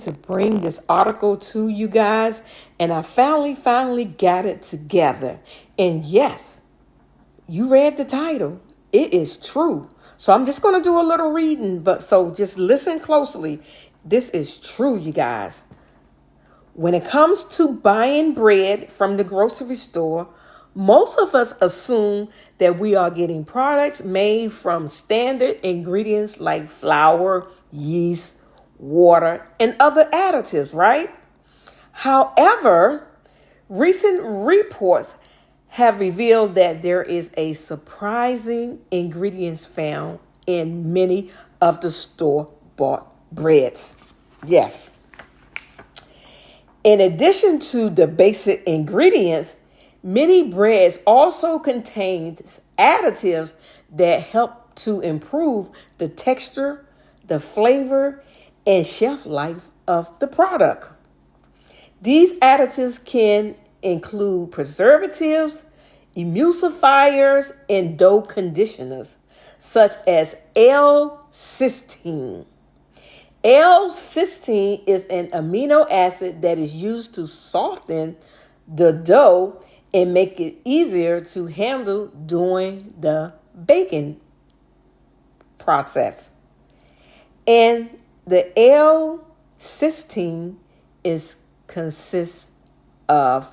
to bring this article to you guys, and I finally got it together. And yes, you read the title. It is true. So I'm just going to do a little reading, but so just listen closely. This is true, you guys. When it comes to buying bread from the grocery store, most of us assume that we are getting products made from standard ingredients like flour, yeast, water, and other additives, right? However, recent reports have revealed that there is a surprising ingredients found in many of the store-bought breads. Yes. In addition to the basic ingredients, many breads also contain additives that help to improve the texture, the flavor, and shelf life of the product. These additives can include preservatives, emulsifiers, and dough conditioners, such as L-cysteine. L-cysteine is an amino acid that is used to soften the dough and make it easier to handle during the baking process. And the L-cysteine consists of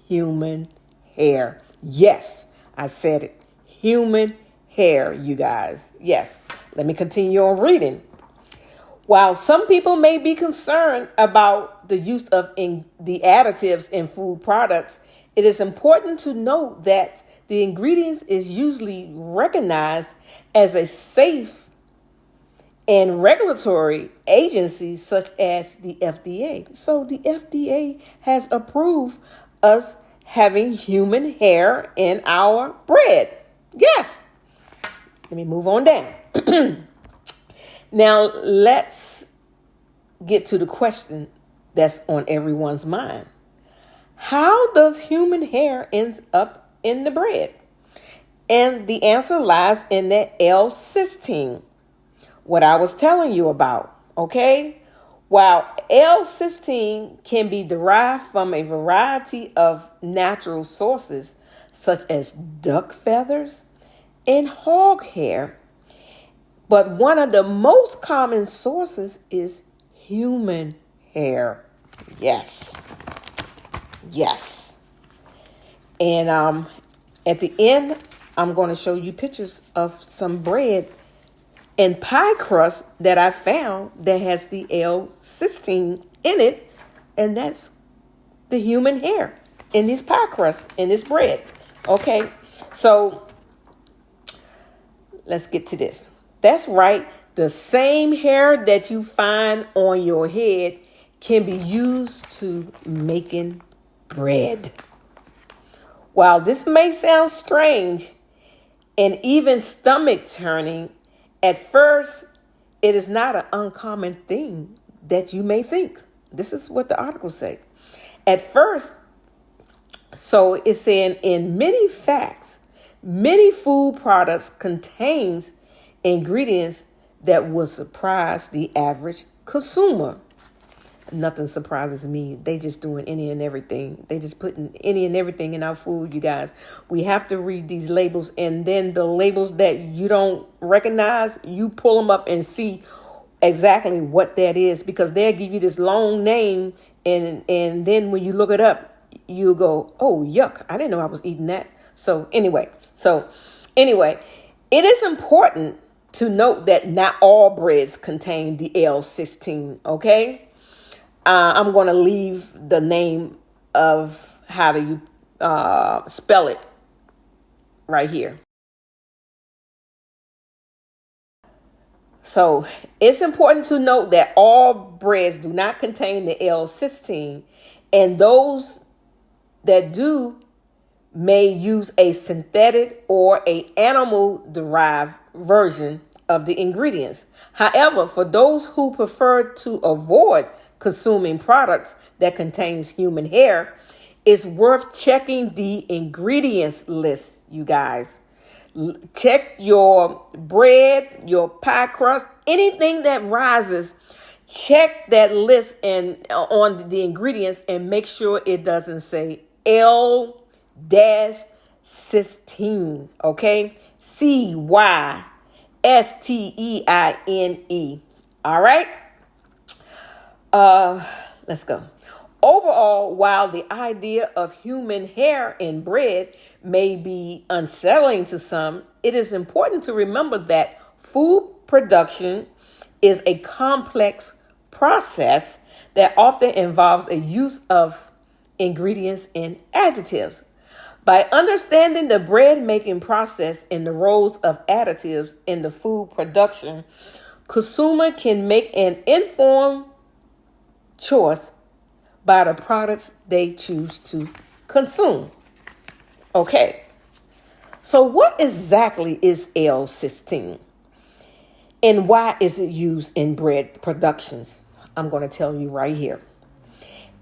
human hair. Yes, I said it. Human hair, you guys. Yes. Let me continue on reading. While some people may be concerned about the use of the additives in food products, it is important to note that the ingredients is usually recognized as a safe and regulatory agency such as the FDA. So the FDA has approved us having human hair in our bread. Yes. Let me move on down. Now, let's get to the question that's on everyone's mind. How does human hair end up in the bread? And the answer lies in that L-cysteine, what I was telling you about, okay? While L-cysteine can be derived from a variety of natural sources, such as duck feathers and hog hair, but one of the most common sources is human hair. Yes. Yes. And at the end, I'm going to show you pictures of some bread and pie crust that I found that has the L-cysteine in it. And that's the human hair in this pie crust, in this bread. Okay. So let's get to this. That's right. The same hair that you find on your head can be used to making bread. While this may sound strange and even stomach turning, at first, it is not an uncommon thing that you may think. This is what the article says. At first, so it's saying in many facts, many food products contains ingredients that will surprise the average consumer. Nothing surprises me. They just doing any and everything. They just putting any and everything in our food, you guys. We have to read these labels, and then the labels that you don't recognize, you pull them up and see exactly what that is, because they'll give you this long name, and then when you look it up, you go, oh, yuck, I didn't know I was eating that. So anyway, it is important to note that not all breads contain the L-cysteine, okay? I'm going to leave the name of how do you spell it right here. So it's important to note that all breads do not contain the L-cysteine, and those that do may use a synthetic or a animal-derived version of the ingredients. However, for those who prefer to avoid consuming products that contains human hair, it's worth checking the ingredients list, you guys. Check your bread, your pie crust, anything that rises Check that list and on the ingredients and make sure it doesn't say L-cysteine. Okay, Cysteine. All right. Let's go. Overall, while the idea of human hair in bread may be unsettling to some, it is important to remember that food production is a complex process that often involves a use of ingredients and additives. By understanding the bread making process and the roles of additives in the food production, consumer can make an informed choice by the products they choose to consume. Okay, so what exactly is L-cysteine and why is it used in bread productions? I'm going to tell you right here.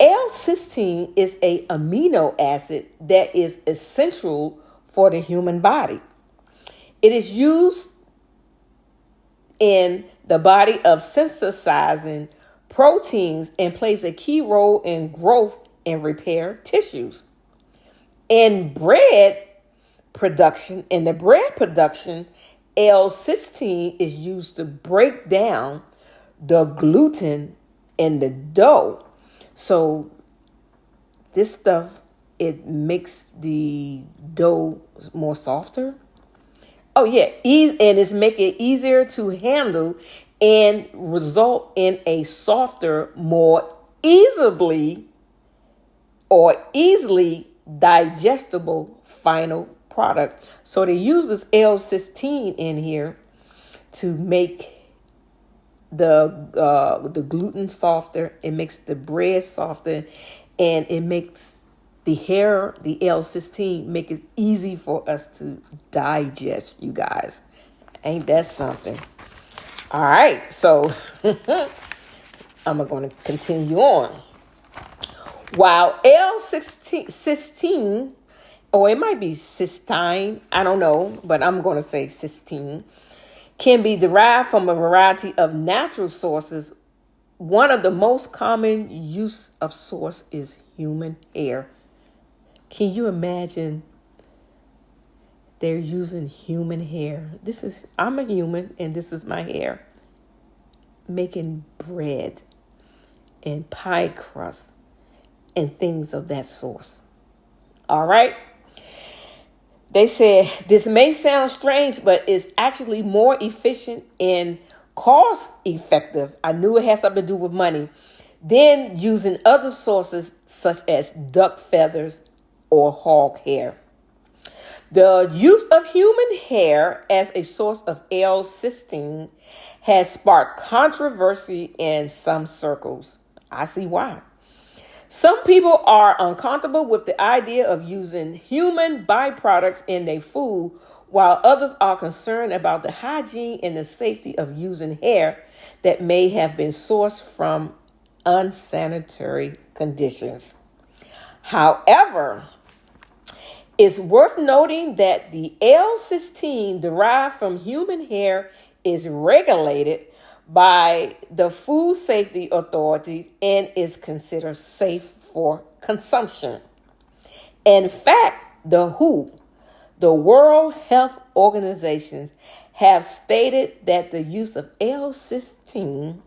L-cysteine is an amino acid that is essential for the human body. It is used in the body of synthesizing proteins and plays a key role in growth and repair tissues. In the bread production, L-cysteine is used to break down the gluten in the dough. So this stuff, it makes the dough more softer. Oh yeah, and it's making it easier to handle and result in a softer, more easily digestible final product. So they use this L-cysteine in here to make the gluten softer. It makes the bread softer, and it makes the L-cysteine, make it easy for us to digest, you guys. Ain't that something? All right, so I'm going to continue on. While L-cysteine, or it might be cysteine, I don't know, but I'm going to say cysteine, can be derived from a variety of natural sources. One of the most common use of source is human hair. Can you imagine they're using human hair? I'm a human and this is my hair. Making bread and pie crust and things of that source. All right. They said this may sound strange, but it's actually more efficient and cost effective. I knew it had something to do with money. Than using other sources such as duck feathers or hog hair. The use of human hair as a source of L-cysteine has sparked controversy in some circles. I see why. Some people are uncomfortable with the idea of using human byproducts in their food, while others are concerned about the hygiene and the safety of using hair that may have been sourced from unsanitary conditions. However, it's worth noting that the L-cysteine derived from human hair is regulated by the Food Safety Authority and is considered safe for consumption. In fact, the WHO, the World Health Organization, have stated that the use of L-cysteine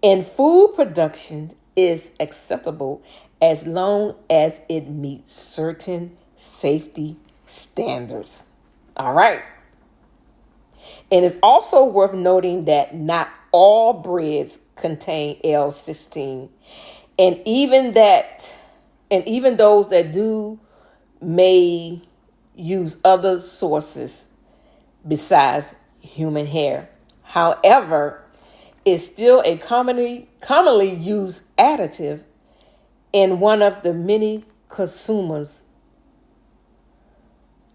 in food production is acceptable as long as it meets certain safety standards. All right. And it's also worth noting that not all breads contain L-cysteine. And even those that do may use other sources besides human hair. However, it's still a commonly used additive and one of the many consumers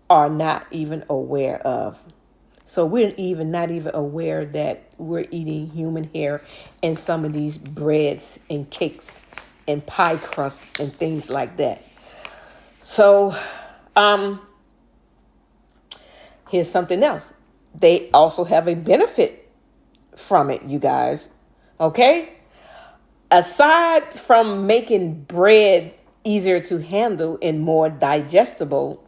are not even aware of. So we're not even aware that we're eating human hair in some of these breads and cakes and pie crusts and things like that. So here's something else. They also have a benefit from it, you guys. Okay? Aside from making bread easier to handle and more digestible,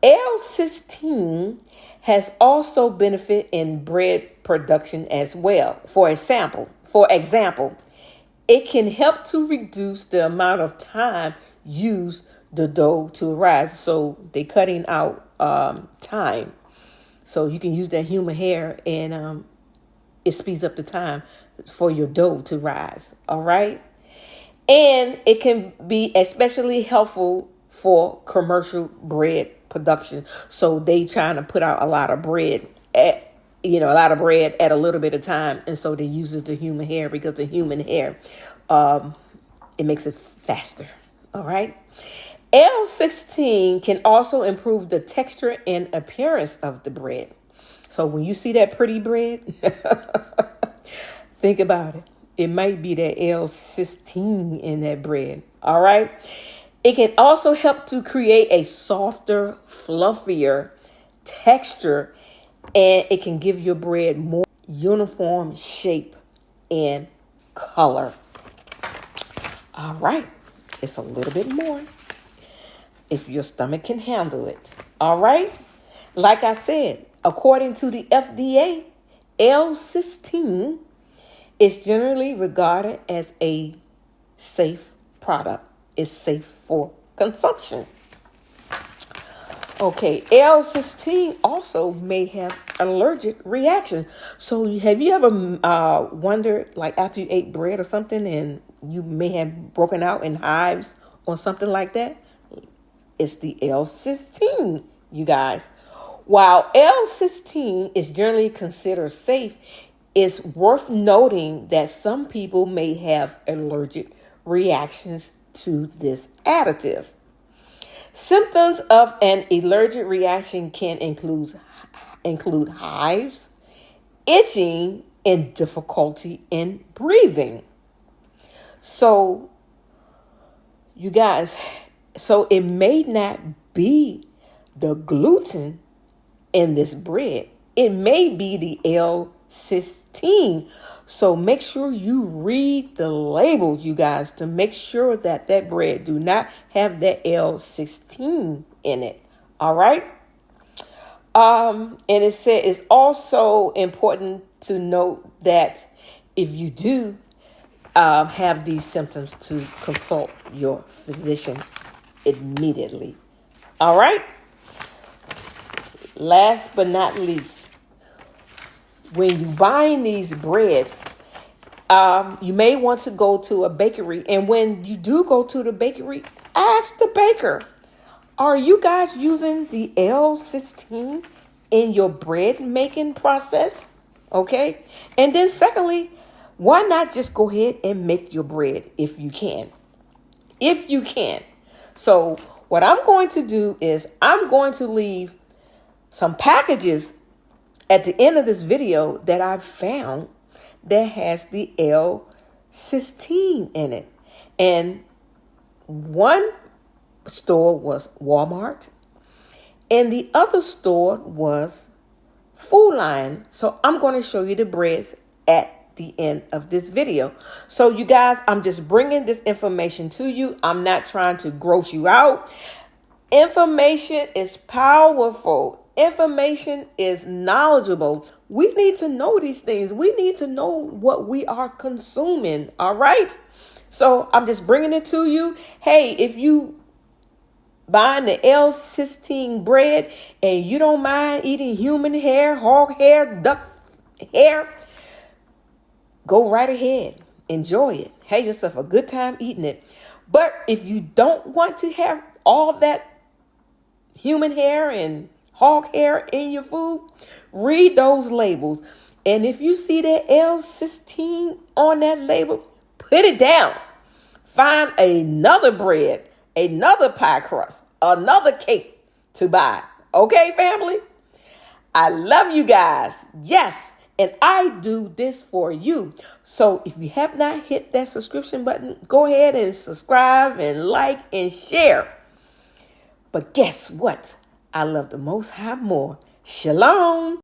L-cysteine has also benefit in bread production as well. For example, it can help to reduce the amount of time used the dough to rise. So they're cutting out time. So you can use that human hair and it speeds up the time for your dough to rise. All right. And it can be especially helpful for commercial bread production. So they trying to put out a lot of bread at a little bit of time. And so they uses the human hair because the human hair, it makes it faster. All right. L-cysteine can also improve the texture and appearance of the bread. So when you see that pretty bread, think about it. It might be that L-cysteine in that bread. All right. It can also help to create a softer, fluffier texture, and it can give your bread more uniform shape and color. All right. It's a little bit more if your stomach can handle it. All right. Like I said, according to the FDA, L-cysteine is generally regarded as a safe product. It's safe for consumption. Okay, L-cysteine also may have allergic reaction. So have you ever wondered, like after you ate bread or something and you may have broken out in hives or something like that? It's the L-cysteine, you guys. While L-cysteine is generally considered safe, it's worth noting that some people may have allergic reactions to this additive. Symptoms of an allergic reaction can include hives, itching, and difficulty in breathing. So, you guys, so it may not be the gluten in this bread. It may be the L-cysteine. So make sure you read the labels, you guys, to make sure that that bread do not have that L-cysteine in it. All right. And it said it's also important to note that if you do have these symptoms, to consult your physician immediately. All right. Last but not least, when you buying these breads, you may want to go to a bakery. And when you do go to the bakery, ask the baker, are you guys using the L-cysteine in your bread making process? Okay. And then secondly, why not just go ahead and make your bread if you can? If you can. So what I'm going to do is I'm going to leave some packages at the end of this video that I found that has the L-cysteine in it. And one store was Walmart and the other store was Food Lion. So I'm going to show you the breads at the end of this video. So you guys, I'm just bringing this information to you. I'm not trying to gross you out. Information is powerful. Information is knowledgeable. We need to know these things. We need to know what we are consuming. All right. So I'm just bringing it to you. Hey, if you buying the L-cysteine bread and you don't mind eating human hair, hog hair, duck hair, go right ahead. Enjoy it. Have yourself a good time eating it. But if you don't want to have all that human hair and hog hair in your food, read those labels. And if you see that L-cysteine on that label, put it down. Find another bread, another pie crust, another cake to buy. Okay, family? I love you guys. Yes. And I do this for you. So if you have not hit that subscription button, go ahead and subscribe and like and share. But guess what? I love the Most High more. Shalom.